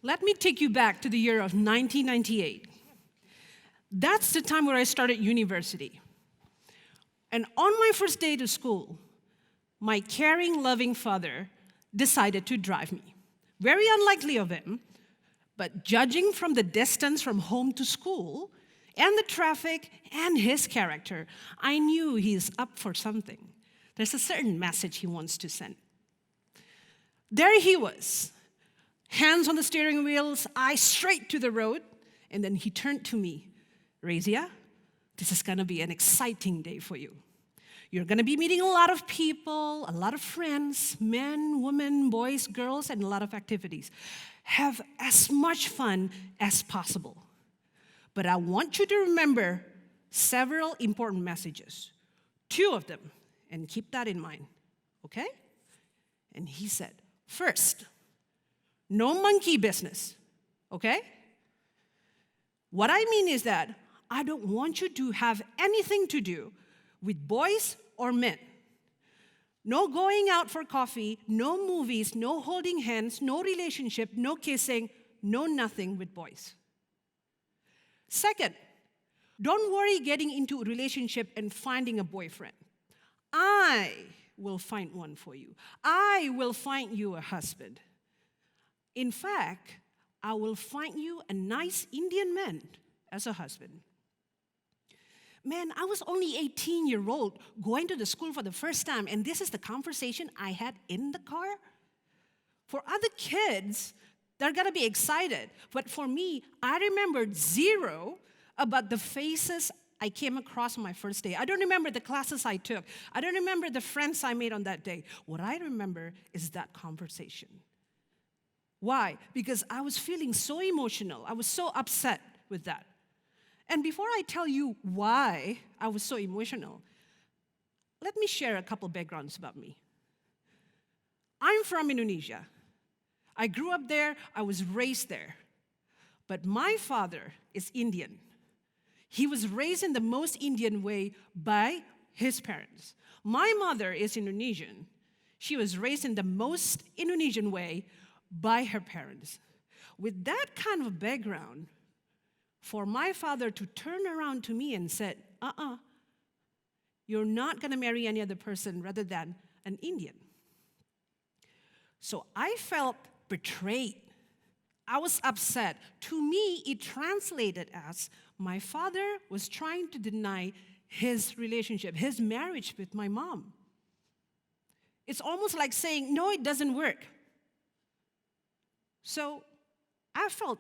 Let me take you back to the year of 1998. That's the time where I started university. And on my first day to school, my caring, loving father decided to drive me. Very unlikely of him, but judging from the distance from home to school, and the traffic, and his character, I knew he's up for something. There's a certain message he wants to send. There he was, hands on the steering wheels, eyes straight to the road, and then he turned to me. Rezia, this is gonna be an exciting day for you. You're gonna be meeting a lot of people, a lot of friends, men, women, boys, girls, and a lot of activities. Have as much fun as possible. But I want you to remember several important messages. 2 of them, and keep that in mind, okay? And he said, first, no monkey business, okay? What I mean is that I don't want you to have anything to do with boys or men. No going out for coffee, no movies, no holding hands, no relationship, no kissing, no nothing with boys. Second, don't worry getting into a relationship and finding a boyfriend. I will find one for you. I will find you a husband. In fact, I will find you a nice Indian man as a husband. Man, I was only 18-year-old going to the school for the first time, and this is the conversation I had in the car. For other kids, they're gonna be excited. But for me, I remembered zero about the faces I came across on my first day. I don't remember the classes I took. I don't remember the friends I made on that day. What I remember is that conversation. Why? Because I was feeling so emotional. I was so upset with that. And before I tell you why I was so emotional, let me share a couple backgrounds about me. I'm from Indonesia. I grew up there, I was raised there. But my father is Indian. He was raised in the most Indian way by his parents. My mother is Indonesian. She was raised in the most Indonesian way by her parents. With that kind of background, for my father to turn around to me and said, you're not gonna marry any other person rather than an Indian. So I felt betrayed. I was upset. To me, it translated as my father was trying to deny his relationship, his marriage with my mom. It's almost like saying, no, it doesn't work. So I felt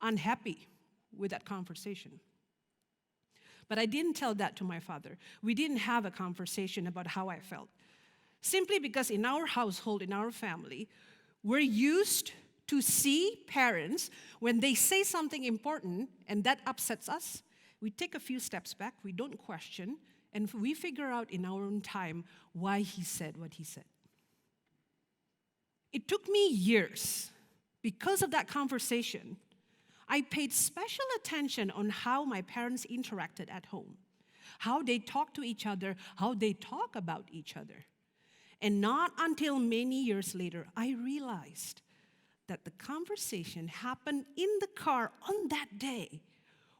unhappy with that conversation. But I didn't tell that to my father. We didn't have a conversation about how I felt. Simply because in our household, in our family, we're used to see parents, when they say something important and that upsets us, we take a few steps back, we don't question, and we figure out in our own time why he said what he said. It took me years. Because of that conversation, I paid special attention on how my parents interacted at home, how they talk to each other, how they talk about each other. And not until many years later, I realized that the conversation happened in the car on that day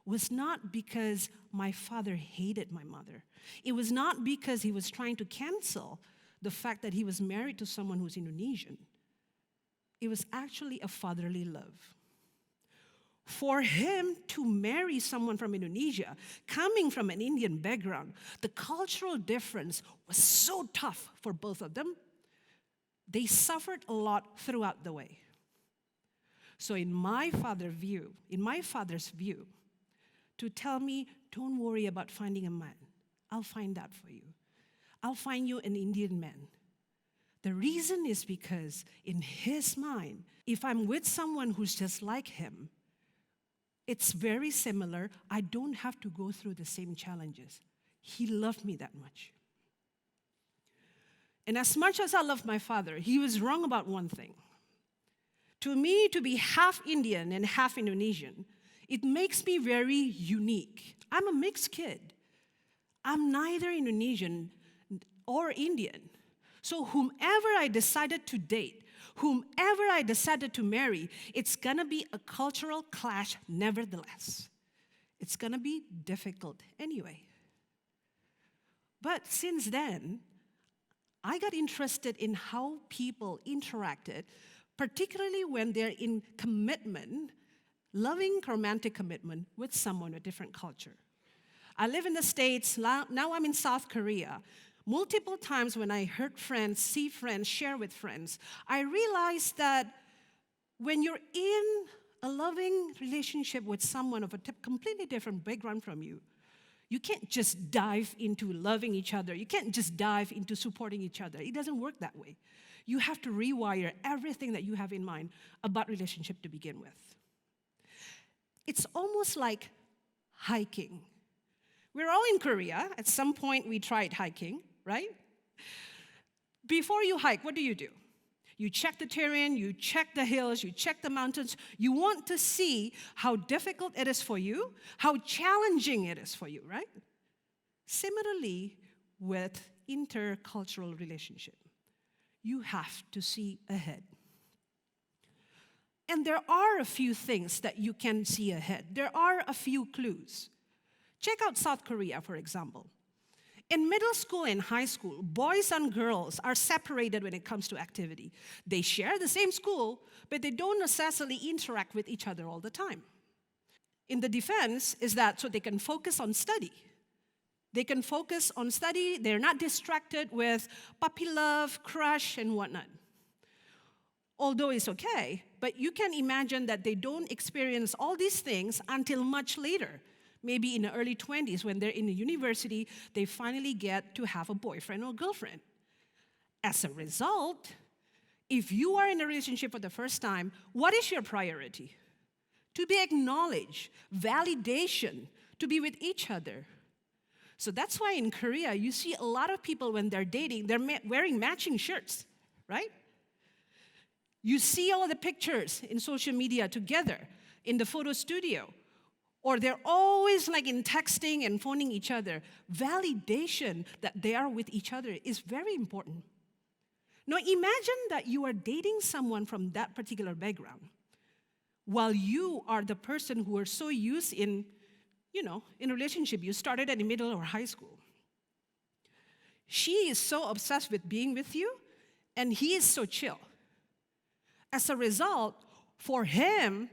was not because my father hated my mother. It was not because he was trying to cancel the fact that he was married to someone who's Indonesian. It was actually a fatherly love. For him to marry someone from Indonesia, coming from an Indian background, the cultural difference was so tough for both of them. They suffered a lot throughout the way. So in my father's view, to tell me, don't worry about finding a man. I'll find that for you. I'll find you an Indian man. The reason is because in his mind, if I'm with someone who's just like him, it's very similar. I don't have to go through the same challenges. He loved me that much. And as much as I love my father, he was wrong about one thing. To me, to be half Indian and half Indonesian, it makes me very unique. I'm a mixed kid. I'm neither Indonesian or Indian. So whomever I decided to date, whomever I decided to marry, it's going to be a cultural clash nevertheless. It's going to be difficult anyway. But since then, I got interested in how people interacted, particularly when they're in commitment, loving romantic commitment with someone of a different culture. I live in the States, now I'm in South Korea. Multiple times when I heard friends, see friends, share with friends, I realized that when you're in a loving relationship with someone of a completely different background from you, you can't just dive into loving each other. You can't just dive into supporting each other. It doesn't work that way. You have to rewire everything that you have in mind about relationship to begin with. It's almost like hiking. We're all in Korea. At some point, we tried hiking, right? Before you hike, what do? You check the terrain, you check the hills, you check the mountains. You want to see how difficult it is for you, how challenging it is for you, right? Similarly, with intercultural relationship, you have to see ahead. And there are a few things that you can see ahead. There are a few clues. Check out South Korea, for example. In middle school and high school, boys and girls are separated when it comes to activity. They share the same school, but they don't necessarily interact with each other all the time. In the defense is that so they can focus on study. They can focus on study. They're not distracted with puppy love, crush, and whatnot. Although it's okay, but you can imagine that they don't experience all these things until much later. Maybe in the early 20s, when they're in the university, they finally get to have a boyfriend or girlfriend. As a result, if you are in a relationship for the first time, what is your priority? To be acknowledged, validation, to be with each other. So that's why in Korea, you see a lot of people when they're dating, they're wearing matching shirts, right? You see all the pictures in social media together, in the photo studio. Or they're always like in texting and phoning each other. Validation that they are with each other is very important. Now imagine that you are dating someone from that particular background, while you are the person who are so used in a relationship. You started at the middle or high school. She is so obsessed with being with you, and he is so chill. As a result, for him,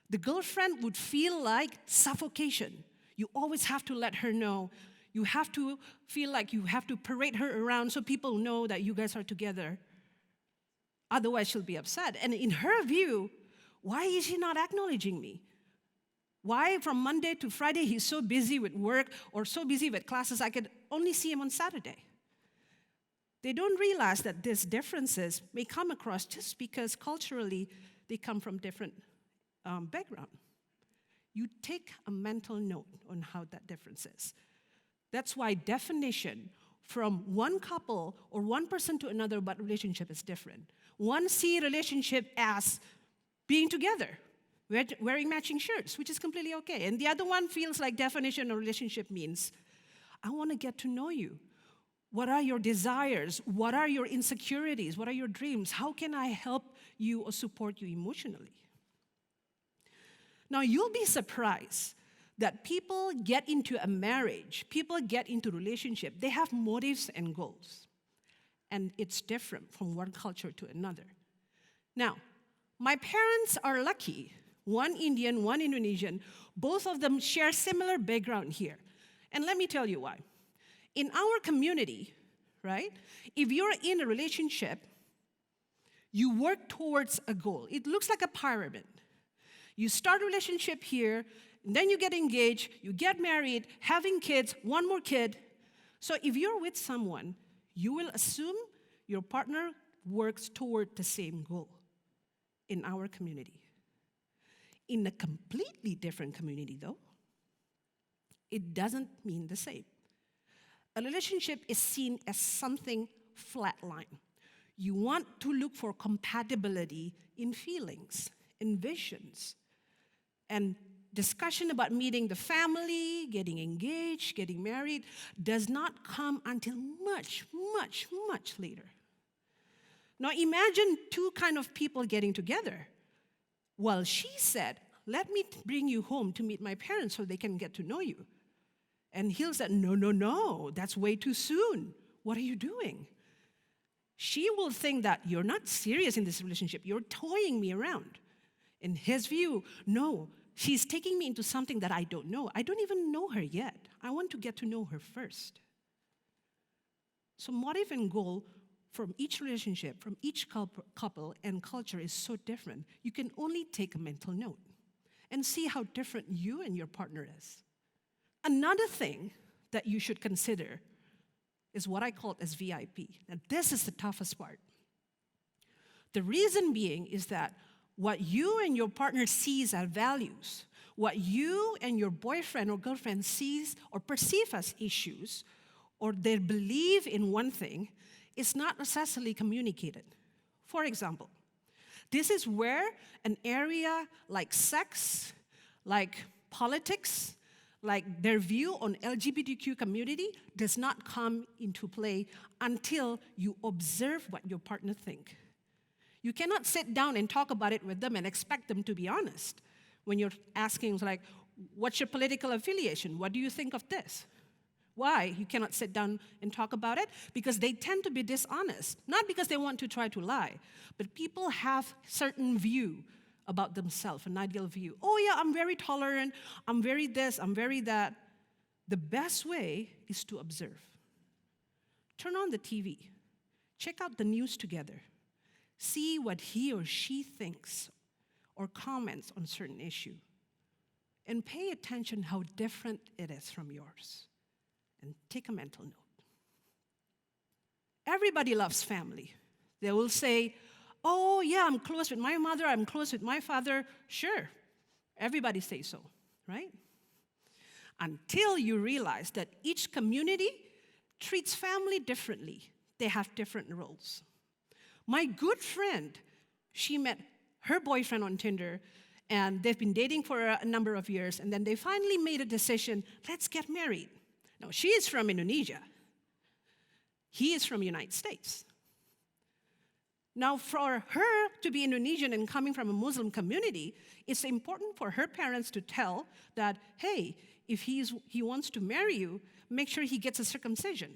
the girlfriend would feel like suffocation. You always have to let her know. You have to feel like you have to parade her around so people know that you guys are together. Otherwise, she'll be upset. And in her view, why is he not acknowledging me? Why from Monday to Friday he's so busy with work or so busy with classes I could only see him on Saturday? They don't realize that these differences may come across just because culturally they come from different background. You take a mental note on how that difference is. That's why definition from one couple or one person to another about relationship is different. One see relationship as being together, wearing matching shirts, which is completely okay. And the other one feels like definition of relationship means, I want to get to know you. What are your desires? What are your insecurities? What are your dreams? How can I help you or support you emotionally? Now, you'll be surprised that people get into a marriage, people get into relationship, they have motives and goals. And it's different from one culture to another. Now, my parents are lucky. One Indian, one Indonesian. Both of them share similar background here. And let me tell you why. In our community, right, if you're in a relationship, you work towards a goal. It looks like a pyramid. You start a relationship here, and then you get engaged, you get married, having kids, one more kid. So if you're with someone, you will assume your partner works toward the same goal in our community. In a completely different community, though, it doesn't mean the same. A relationship is seen as something flatline. You want to look for compatibility in feelings, in visions, and discussion about meeting the family, getting engaged, getting married does not come until much, much, much later. Now imagine two kind of people getting together. Well, she said, let me bring you home to meet my parents so they can get to know you. And he'll say, no, no, no, that's way too soon. What are you doing? She will think that you're not serious in this relationship. You're toying me around. In his view, no, she's taking me into something that I don't know. I don't even know her yet. I want to get to know her first. So motive and goal from each relationship, from each couple and culture is so different. You can only take a mental note and see how different you and your partner is. Another thing that you should consider is what I call as VIP. Now, this is the toughest part. The reason being is that what you and your partner sees as values, what you and your boyfriend or girlfriend sees or perceive as issues, or they believe in one thing, is not necessarily communicated. For example, this is where an area like sex, like politics, like their view on LGBTQ community does not come into play until you observe what your partner think. You cannot sit down and talk about it with them and expect them to be honest. When you're asking like, what's your political affiliation? What do you think of this? Why? You cannot sit down and talk about it? Because they tend to be dishonest. Not because they want to try to lie, but people have certain view about themselves, an ideal view. Oh yeah, I'm very tolerant, I'm very this, I'm very that. The best way is to observe. Turn on the TV, check out the news together, see what he or she thinks or comments on certain issue, and pay attention how different it is from yours, and take a mental note. Everybody loves family. They will say, oh, yeah, I'm close with my mother, I'm close with my father. Sure, everybody says so, right? Until you realize that each community treats family differently. They have different roles. My good friend, she met her boyfriend on Tinder, and they've been dating for a number of years, and then they finally made a decision, let's get married. Now, she is from Indonesia. He is from the United States. Now, for her to be Indonesian and coming from a Muslim community, it's important for her parents to tell that, hey, if he wants to marry you, make sure he gets a circumcision.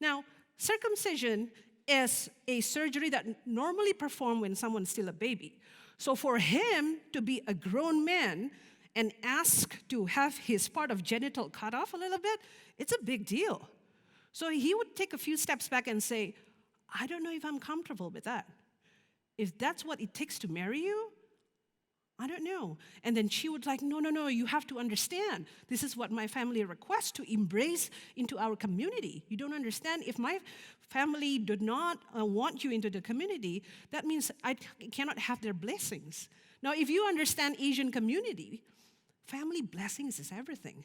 Now, circumcision is a surgery that normally performed when someone's still a baby. So for him to be a grown man and ask to have his part of genital cut off a little bit, it's a big deal. So he would take a few steps back and say, I don't know if I'm comfortable with that. If that's what it takes to marry you, I don't know. And then she would like, no, no, no, you have to understand. This is what my family requests to embrace into our community. You don't understand. If my family did not want you into the community, that means I cannot have their blessings. Now, if you understand Asian community, family blessings is everything.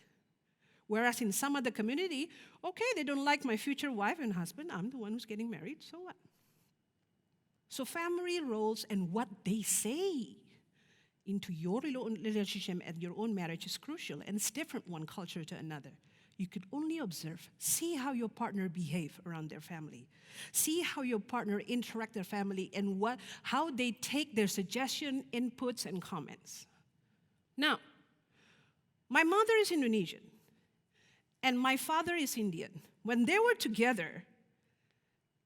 Whereas in some other community, okay, they don't like my future wife and husband, I'm the one who's getting married, so what? So family roles and what they say into your relationship and your own marriage is crucial, and it's different one culture to another. You could only observe, see how your partner behave around their family. See how your partner interact with their family and how they take their suggestion, inputs, and comments. Now, my mother is Indonesian, and my father is Indian. When they were together,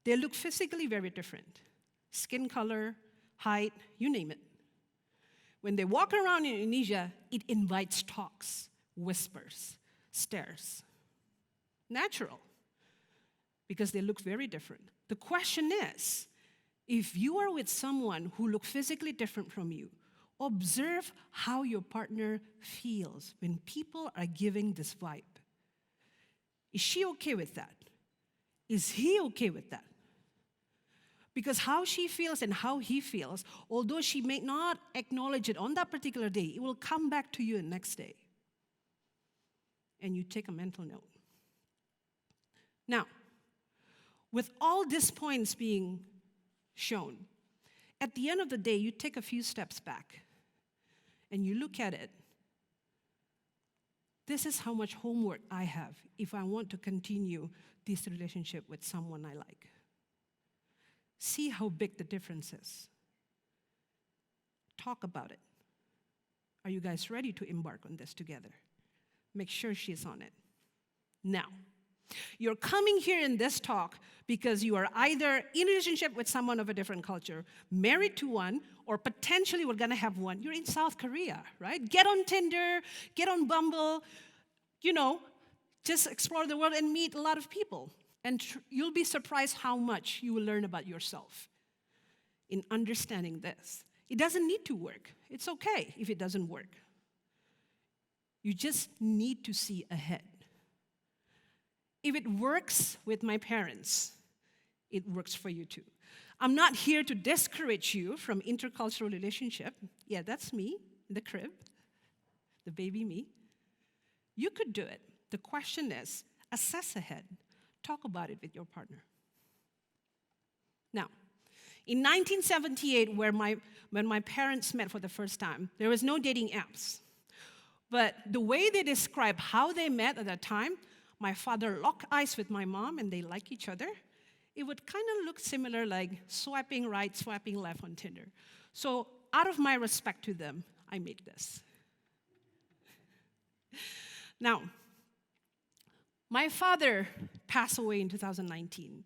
they looked physically very different. Skin color, height, you name it. When they walk around in Indonesia, it invites talks, whispers, stares. Natural, because they look very different. The question is, if you are with someone who looks physically different from you, observe how your partner feels when people are giving this vibe. Is she okay with that? Is he okay with that? Because how she feels and how he feels, although she may not acknowledge it on that particular day, it will come back to you the next day. And you take a mental note. Now, with all these points being shown, at the end of the day, you take a few steps back and you look at it. This is how much homework I have if I want to continue this relationship with someone I like. See how big the difference is. Talk about it. Are you guys ready to embark on this together? Make sure she's on it. Now, you're coming here in this talk because you are either in a relationship with someone of a different culture, married to one, or potentially we're going to have one. You're in South Korea, right? Get on Tinder, get on Bumble, just explore the world and meet a lot of people. And you'll be surprised how much you will learn about yourself in understanding this. It doesn't need to work. It's okay if it doesn't work. You just need to see ahead. If it works with my parents, it works for you too. I'm not here to discourage you from intercultural relationship. Yeah, that's me in the crib, the baby me. You could do it. The question is, assess ahead. Talk about it with your partner. Now, in 1978, when my parents met for the first time, there was no dating apps. But the way they describe how they met at that time, my father locked eyes with my mom and they like each other. It would kind of look similar like swiping right, swiping left on Tinder. So out of my respect to them, I made this. Now, my father passed away in 2019,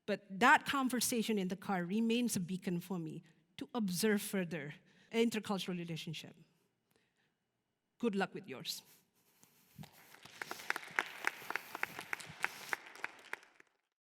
but that conversation in the car remains a beacon for me to observe further an intercultural relationship. Good luck with yours.